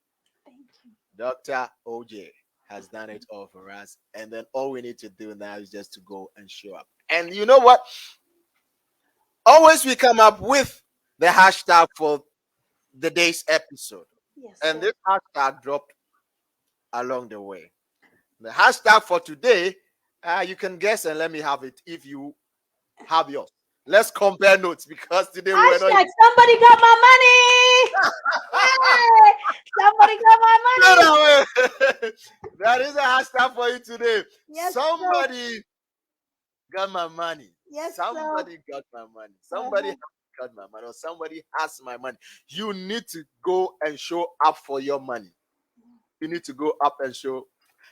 Thank you. Dr. OJ has done it all for us, and then all we need to do now is just to go and show up. And you know what? Always we come up with the hashtag for the day's episode. Yes, And sir. this hashtag dropped along the way. The hashtag for today, you can guess and let me have it if you have yours. Let's compare notes because today we're not. Somebody got my money. Hey, somebody got my money. That is a hashtag for you today. Yes, Somebody got my money. Yes, somebody got my money. Somebody got my money, or somebody has my money. You need to go and show up for your money. You need to go up and show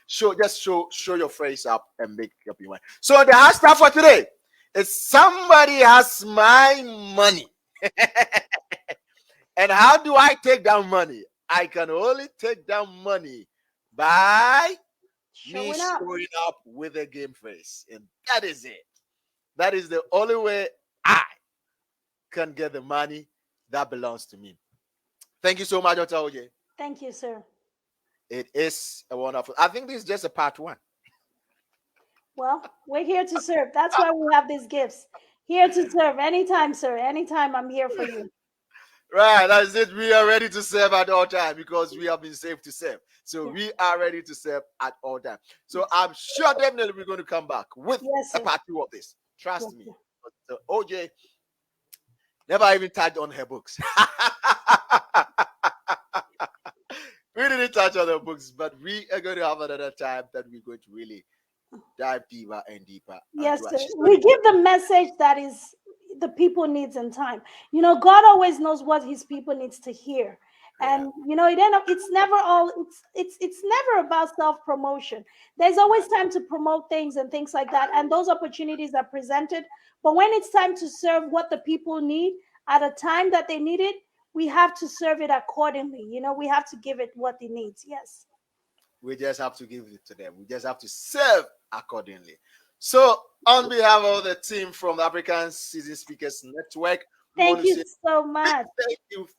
your face up and make up your mind. So the hashtag for today is somebody has my money. And how do I take down money? I can only take down money by me showing up with a game face. And that is it. That is the only way I can get the money that belongs to me. Thank you so much, Dr. OJ. Thank you, sir. It is a wonderful. I think this is just a part one. Well, we're here to serve. That's why we have these gifts. Here to serve. Anytime, sir. Anytime, I'm here for you. Right, that's it. We are ready to serve at all time because we have been saved to serve. So we are ready to serve at all time. So I'm sure definitely we're going to come back with a part two of this. Trust me. But OJ never even touched on her books. We didn't touch on the books, but we are going to have another time that we're going to really dive deeper and deeper. Yes, sir. We give the message that is the people needs in time. God always knows what his people needs to hear. And it's never about self-promotion. There's always time to promote things and things like that. And those opportunities are presented. But when it's time to serve what the people need at a time that they need it, we have to serve it accordingly. We have to give it what it needs. Yes. We just have to give it to them. We just have to serve accordingly. So, on behalf of the team from the African Season Speakers Network, thank you so much.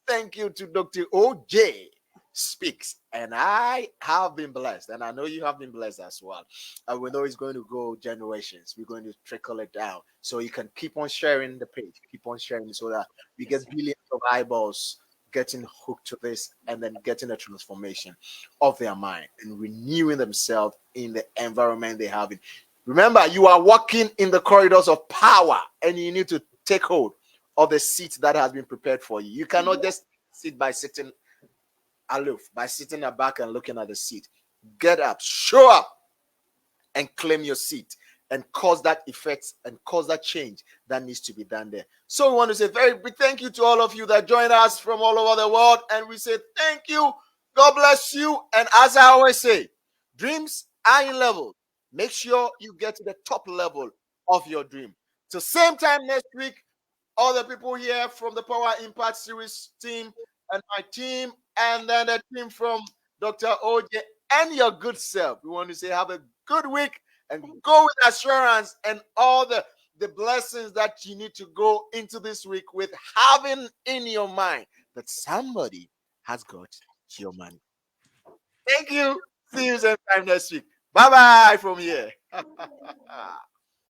Thank you to Dr. OJ Speaks. And I have been blessed, and I know you have been blessed as well. And we know it's going to go generations. We're going to trickle it down. So you can keep on sharing the page, keep on sharing so that we get billions of eyeballs getting hooked to this and then getting a transformation of their mind and renewing themselves in the environment they have in. Remember, you are walking in the corridors of power and you need to take hold of the seat that has been prepared for you. You cannot just sit by sitting aloof, by sitting back and looking at the seat. Get up, show up, and claim your seat and cause that effect and cause that change that needs to be done there. So we want to say very big thank you to all of you that join us from all over the world. And we say thank you. God bless you. And as I always say, dreams are in levels. Make sure you get to the top level of your dream. So same time next week, all the people here from the Power Impact Series team and my team, and then the team from Dr. OJ and your good self. We want to say have a good week and go with assurance and all the blessings that you need to go into this week with, having in your mind that somebody has got your money. Thank you. See you same time next week. Bye bye from here.